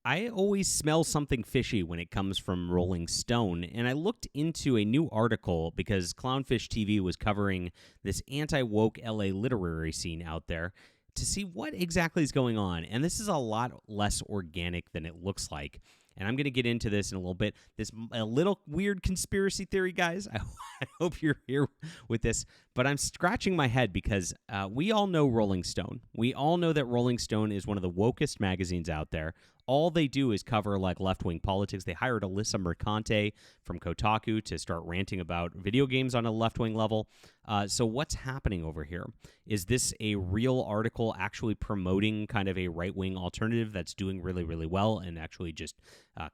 I always smell something fishy when it comes from Rolling Stone, and I looked into a new article because Clownfish TV was covering this anti-woke LA literary scene out there to see what exactly is going on. And this is a lot less organic than it looks like. And I'm going to get into this in a little bit. This a little weird conspiracy theory, guys. I hope you're here with this. But I'm scratching my head because we all know Rolling Stone. We all know that Rolling Stone is one of the wokest magazines out there. All they do is cover like left-wing politics. They hired Alyssa Mercante from Kotaku to start ranting about video games on a left-wing level. So what's happening over here? Is this a real article actually promoting kind of a right-wing alternative that's doing really, really well and actually just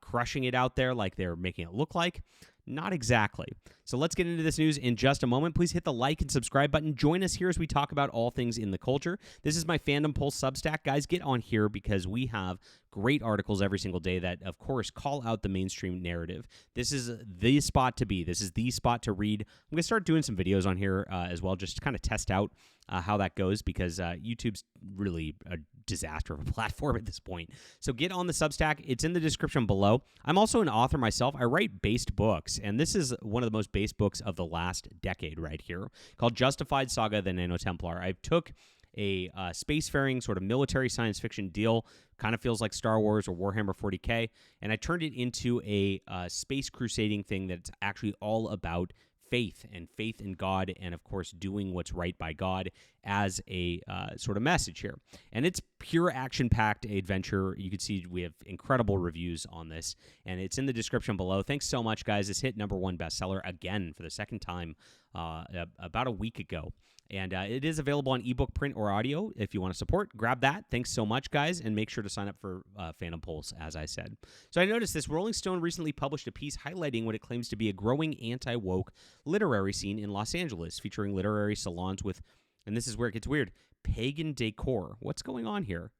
crushing it out there like they're making it look like? Not exactly. So let's get into this news in just a moment. Please hit the like and subscribe button. Join us here as we talk about all things in the culture. This is my Fandom Pulse Substack. Guys, get on here because we have great articles every single day that, of course, call out the mainstream narrative. This is the spot to be. This is the spot to read. I'm going to start doing some videos on here as well, just to kind of test out how that goes because YouTube's really a disaster of a platform at this point. So get on the Substack. It's in the description below. I'm also an author myself. I write based books, and this is one of the most based books of the last decade right here, called Justified Saga: The Nano Templar. I took a spacefaring sort of military science fiction deal, kind of feels like Star Wars or Warhammer 40K, and I turned it into a space crusading thing that's actually all about faith in God and, of course, doing what's right by God as a sort of message here. And it's pure action-packed adventure. You can see we have incredible reviews on this, and it's in the description below. Thanks so much, guys. This hit #1 bestseller again for the second time about a week ago. And it is available on ebook, print, or audio. If you want to support, grab that. Thanks so much, guys, and make sure to sign up for Phantom Pulse, as I said. So I noticed this. Rolling Stone recently published a piece highlighting what it claims to be a growing anti-woke literary scene in Los Angeles, featuring literary salons with, and this is where it gets weird, pagan decor. What's going on here?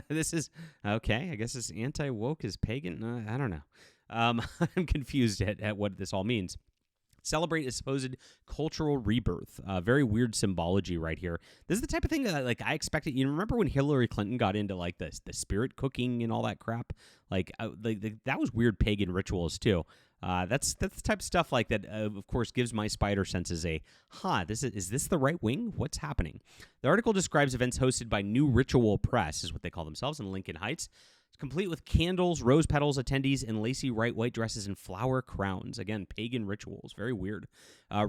This is, okay, I guess this anti-woke is pagan? I don't know. I'm confused at what this all means. Celebrate a supposed cultural rebirth. Very weird symbology right here. This is the type of thing that I expected. You remember when Hillary Clinton got into like the spirit cooking and all that crap? That was weird pagan rituals too. That's the type of stuff like that. Of course, gives my spider senses a is this the right wing? What's happening? The article describes events hosted by New Ritual Press, is what they call themselves, in Lincoln Heights. Complete with candles, rose petals, attendees, and lacy white dresses and flower crowns. Again, pagan rituals. Very weird.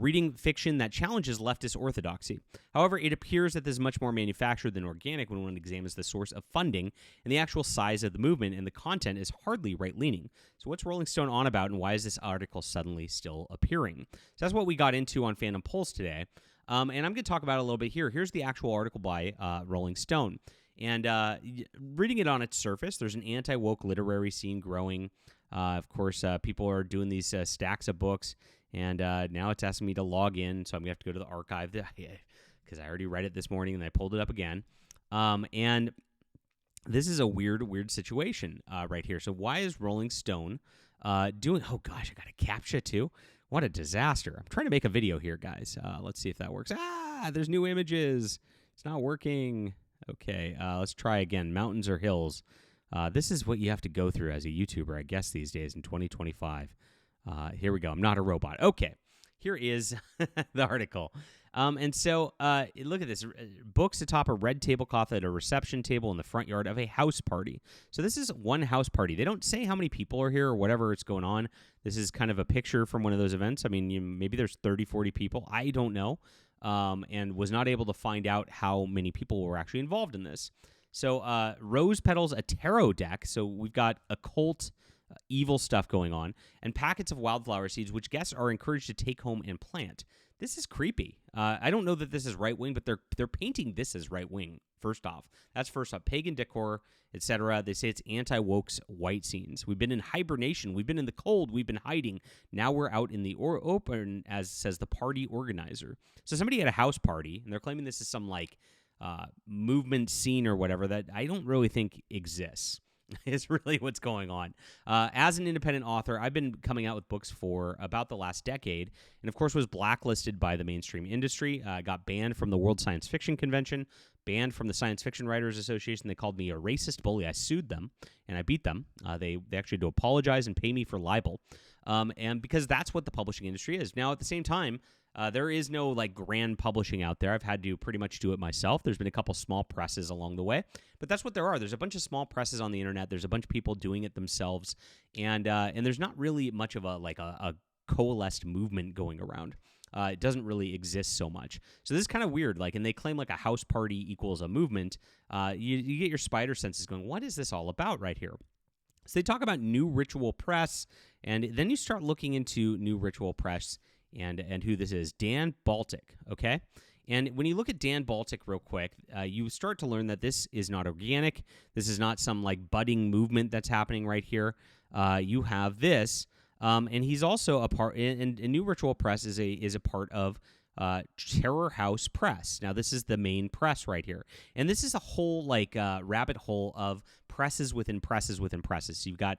Reading fiction that challenges leftist orthodoxy. However, it appears that this is much more manufactured than organic when one examines the source of funding and the actual size of the movement, and the content is hardly right-leaning. So what's Rolling Stone on about, and why is this article suddenly still appearing? So that's what we got into on Phantom Pulse today. And I'm going to talk about it a little bit here. Here's the actual article by Rolling Stone. And reading it on its surface, there's an anti-woke literary scene growing. Of course, people are doing these stacks of books, and now it's asking me to log in, so I'm going to have to go to the archive because I already read it this morning, and I pulled it up again. And this is a weird situation right here. So why is Rolling Stone doing... Oh, gosh, I got a CAPTCHA, too. What a disaster. I'm trying to make a video here, guys. Let's see if that works. There's new images. It's not working. Okay, let's try again. Mountains or hills? This is what you have to go through as a YouTuber, I guess, these days in 2025. Here we go. I'm not a robot. Okay, here is the article. And so look at this. Books atop a red tablecloth at a reception table in the front yard of a house party. So this is one house party. They don't say how many people are here or whatever is going on. This is kind of a picture from one of those events. I mean, maybe there's 30, 40 people. I don't know. And was not able to find out how many people were actually involved in this. So Rose Petals, a tarot deck. So we've got occult, evil stuff going on, and packets of wildflower seeds, which guests are encouraged to take home and plant. This is creepy. I don't know that this is right-wing, but they're painting this as right-wing, first off. That's first off. Pagan decor, etc. They say it's anti-woke's white scenes. We've been in hibernation. We've been in the cold. We've been hiding. Now we're out in the open, as says the party organizer. So somebody had a house party, and they're claiming this is some, movement scene or whatever that I don't really think exists. Is really what's going on. As an independent author, I've been coming out with books for about the last decade, and of course was blacklisted by the mainstream industry. Got banned from the World Science Fiction Convention, banned from the Science Fiction Writers Association. They called me a racist bully. I sued them, and I beat them. They actually had to apologize and pay me for libel, and because that's what the publishing industry is. Now, at the same time, there is no like grand publishing out there. I've had to pretty much do it myself. There's been a couple small presses along the way, but that's what there are. There's a bunch of small presses on the internet. There's a bunch of people doing it themselves, and there's not really much of a coalesced movement going around. It doesn't really exist so much. So this is kind of weird. Like, and they claim like a house party equals a movement. You get your spider senses going, what is this all about right here? So they talk about New Ritual Press, and then you start looking into New Ritual Press and who this is. Dan Baltic, okay? And when you look at Dan Baltic real quick, you start to learn that this is not organic. This is not some like budding movement that's happening right here. You have this, and he's also a part. And New Ritual Press is a part of Terror House Press. Now, this is the main press right here, and this is a whole like rabbit hole of presses within presses within presses. So you've got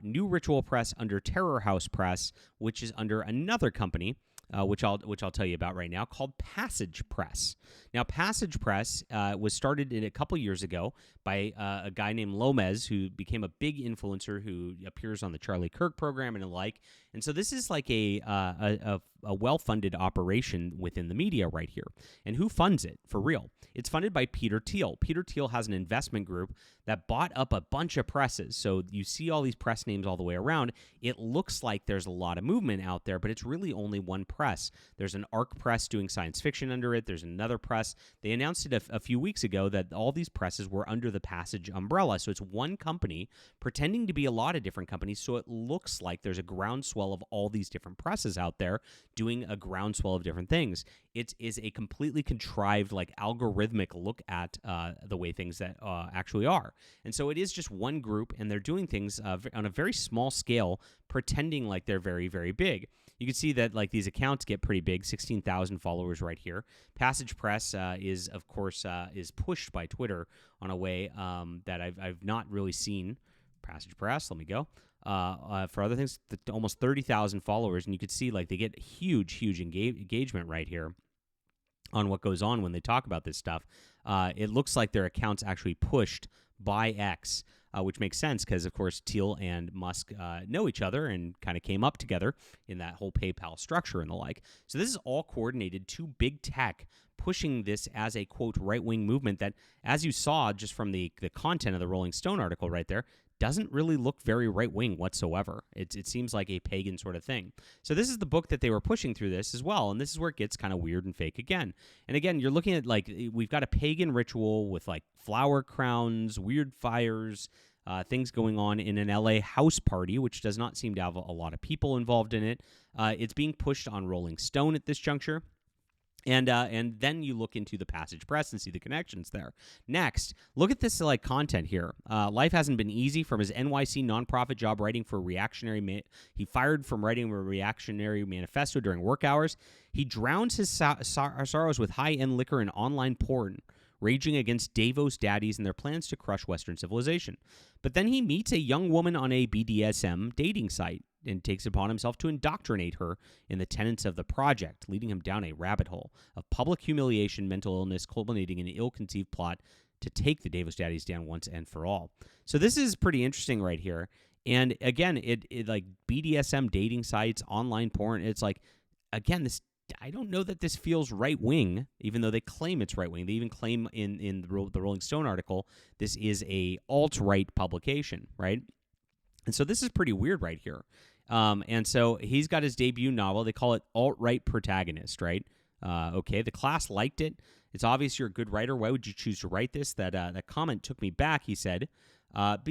New Ritual Press under Terror House Press, which is under another company, which I'll tell you about right now, called Passage Press. Now, Passage Press was started a couple years ago by a guy named Lomez, who became a big influencer who appears on the Charlie Kirk program and the like. And so this is like a well-funded operation within the media right here. And who funds it for real? It's funded by Peter Thiel. Peter Thiel has an investment group that bought up a bunch of presses. So you see all these press names all the way around. It looks like there's a lot of movement out there, but it's really only one press. There's an ARC press doing science fiction under it. There's another press. They announced it a few weeks ago that all these presses were under the Passage umbrella. So it's one company pretending to be a lot of different companies. So it looks like there's a groundswell of all these different presses out there doing a groundswell of different things. It is a completely contrived, like algorithmic look at the way things that actually are. And so it is just one group, and they're doing things on a very small scale, pretending like they're very, very big. You can see that like these accounts get pretty big, 16,000 followers right here. Passage Press is, of course, is pushed by Twitter on a way that I've not really seen. Passage Press, let me go. For other things, almost 30,000 followers, and you could see like they get huge engagement right here on what goes on when they talk about this stuff. It looks like their account's actually pushed by X, which makes sense because, of course, Thiel and Musk know each other and kind of came up together in that whole PayPal structure and the like. So this is all coordinated to big tech pushing this as a, quote, right-wing movement that, as you saw just from the content of the Rolling Stone article right there, doesn't really look very right-wing whatsoever. It seems like a pagan sort of thing. So this is the book that they were pushing through this as well, and this is where it gets kind of weird and fake again. And again, you're looking at, like, we've got a pagan ritual with, like, flower crowns, weird fires, things going on in an LA house party, which does not seem to have a lot of people involved in it. It's being pushed on Rolling Stone at this juncture. And then you look into the Passage Press and see the connections there. Next, look at this like content here. Life hasn't been easy from his NYC nonprofit job writing for reactionary. He fired from writing a reactionary manifesto during work hours. He drowns his sorrows with high-end liquor and online porn, raging against Davos daddies and their plans to crush Western civilization. But then he meets a young woman on a BDSM dating site and takes it upon himself to indoctrinate her in the tenets of the project, leading him down a rabbit hole of public humiliation, mental illness, culminating in an ill-conceived plot to take the Davis daddies down once and for all. So this is pretty interesting right here. And again, it like BDSM dating sites, online porn, it's like, again, this, I don't know that this feels right-wing, even though they claim it's right-wing. They even claim in the Rolling Stone article, this is a alt-right publication, right? And so this is pretty weird right here. And so he's got his debut novel. They call it Alt-Right Protagonist, right? Okay, the class liked it. It's obvious you're a good writer. Why would you choose to write this? That comment took me back, he said.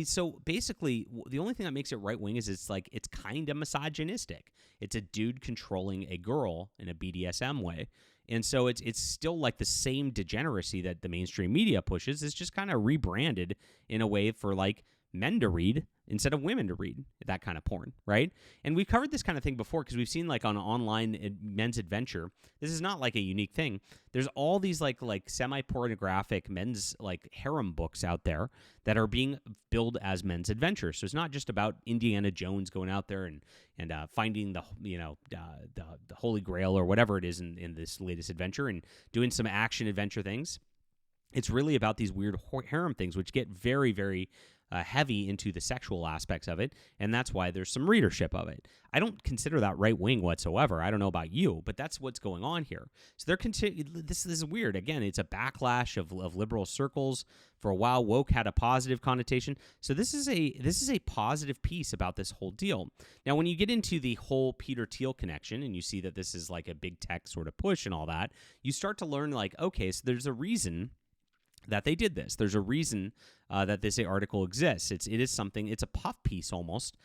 So basically, the only thing that makes it right-wing is it's kind of misogynistic. It's a dude controlling a girl in a BDSM way. And so it's still like the same degeneracy that the mainstream media pushes. It's just kind of rebranded in a way for like men to read instead of women to read that kind of porn, right? And we've covered this kind of thing before because we've seen like on online men's adventure. This is not like a unique thing. There's all these like semi-pornographic men's like harem books out there that are being billed as men's adventures. So it's not just about Indiana Jones going out there and finding the Holy Grail or whatever it is in this latest adventure and doing some action adventure things. It's really about these weird harem things, which get very, very heavy into the sexual aspects of it, and that's why there's some readership of it. I don't consider that right wing whatsoever. I don't know about you, but that's what's going on here. So this is weird. Again, it's a backlash of liberal circles. For a while, woke had a positive connotation. So this is a positive piece about this whole deal. Now, when you get into the whole Peter Thiel connection, and you see that this is like a big tech sort of push and all that, you start to learn like, okay, so there's a reason that they did this. There's a reason that this article exists. It's a puff piece almost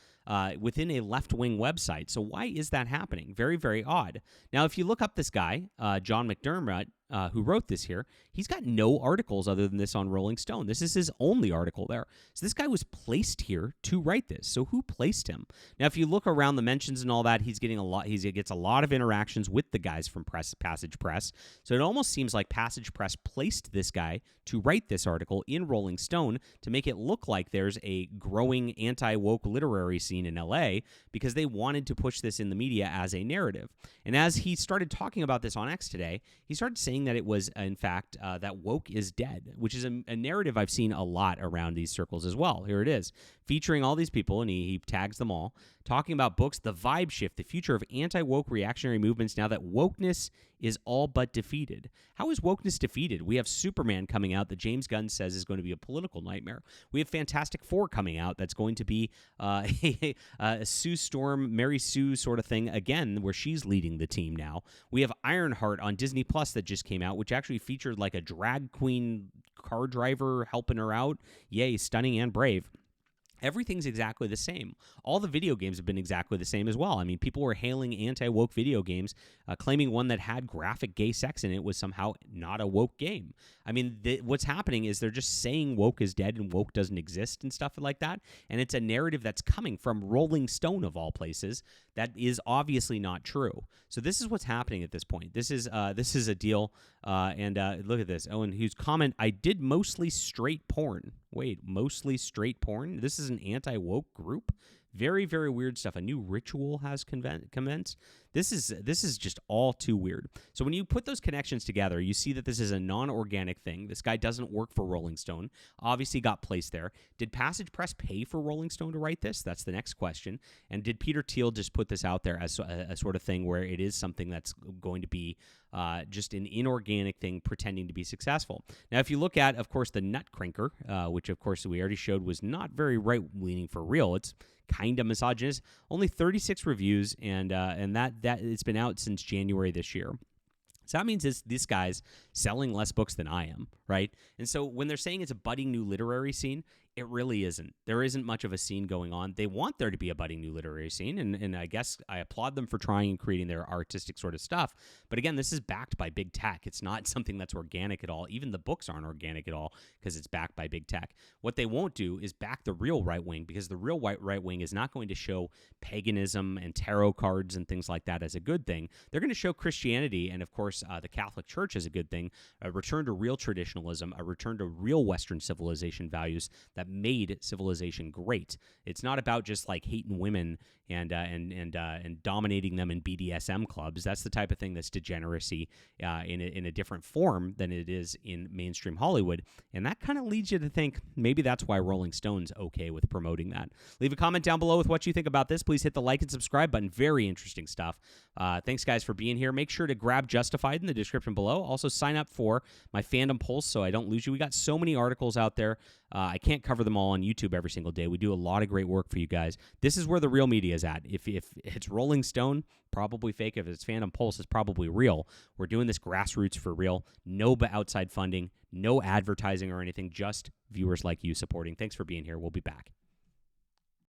within a left-wing website. So why is that happening? Very, very odd. Now, if you look up this guy, John McDermott, who wrote this here, he's got no articles other than this on Rolling Stone. This is his only article there. So this guy was placed here to write this. So who placed him? Now, if you look around the mentions and all that, he gets a lot of interactions with the guys from Passage Press. So it almost seems like Passage Press placed this guy to write this article in Rolling Stone to make it look like there's a growing anti-woke literary scene in LA because they wanted to push this in the media as a narrative. And as he started talking about this on X today, he started saying that it was, in fact, that woke is dead, which is a narrative I've seen a lot around these circles as well. Here it is, featuring all these people, and he tags them all, talking about books, The Vibe Shift, the future of anti-woke reactionary movements now that wokeness is all but defeated. How is wokeness defeated? We have Superman coming out that James Gunn says is going to be a political nightmare. We have Fantastic Four coming out that's going to be a Sue Storm, Mary Sue sort of thing again, where she's leading the team now. We have Ironheart on Disney Plus that just came out, which actually featured like a drag queen car driver helping her out. Yay, stunning and brave. Everything's exactly the same. All the video games have been exactly the same as well. I mean, people were hailing anti-woke video games, claiming one that had graphic gay sex in it was somehow not a woke game. I mean, what's happening is they're just saying woke is dead and woke doesn't exist and stuff like that. And it's a narrative that's coming from Rolling Stone, of all places, that is obviously not true. So this is what's happening at this point. This is a deal. And look at this. Owen Hughes comment, I did mostly straight porn. Wait, mostly straight porn? This is an anti-woke group? Very, very weird stuff. A new ritual has commenced. This is just all too weird. So when you put those connections together, you see that this is a non-organic thing. This guy doesn't work for Rolling Stone. Obviously got placed there. Did Passage Press pay for Rolling Stone to write this? That's the next question. And did Peter Thiel just put this out there as a sort of thing where it is something that's going to be just an inorganic thing pretending to be successful? Now, if you look at, of course, the Nutcracker, which, of course, we already showed was not very right-leaning for real. It's kind of misogynist. Only 36 reviews, and that it's been out since January this year. So that means this guy's selling less books than I am, right? And so when they're saying it's a budding new literary scene, it really isn't. There isn't much of a scene going on. They want there to be a budding new literary scene, and I guess I applaud them for trying and creating their artistic sort of stuff. But again, this is backed by big tech. It's not something that's organic at all. Even the books aren't organic at all because it's backed by big tech. What they won't do is back the real right wing, because the real right wing is not going to show paganism and tarot cards and things like that as a good thing. They're going to show Christianity and, of course, the Catholic Church as a good thing, a return to real traditionalism, a return to real Western civilization values that made civilization great. It's not about just like hating women and dominating them in BDSM clubs. That's the type of thing that's degeneracy in a different form than it is in mainstream Hollywood. And that kind of leads you to think maybe that's why Rolling Stone's okay with promoting that. Leave a comment down below with what you think about this. Please hit the like and subscribe button. Very interesting stuff. Thanks, guys, for being here. Make sure to grab Justified in the description below. Also, sign up for my fandom pulse so I don't lose you. We got so many articles out there. I can't cover them all on YouTube every single day. We do a lot of great work for you guys. This is where the real media is at. If it's Rolling Stone, probably fake. If it's Fandom Pulse, it's probably real. We're doing this grassroots for real. No outside funding, no advertising or anything, just viewers like you supporting. Thanks for being here. We'll be back.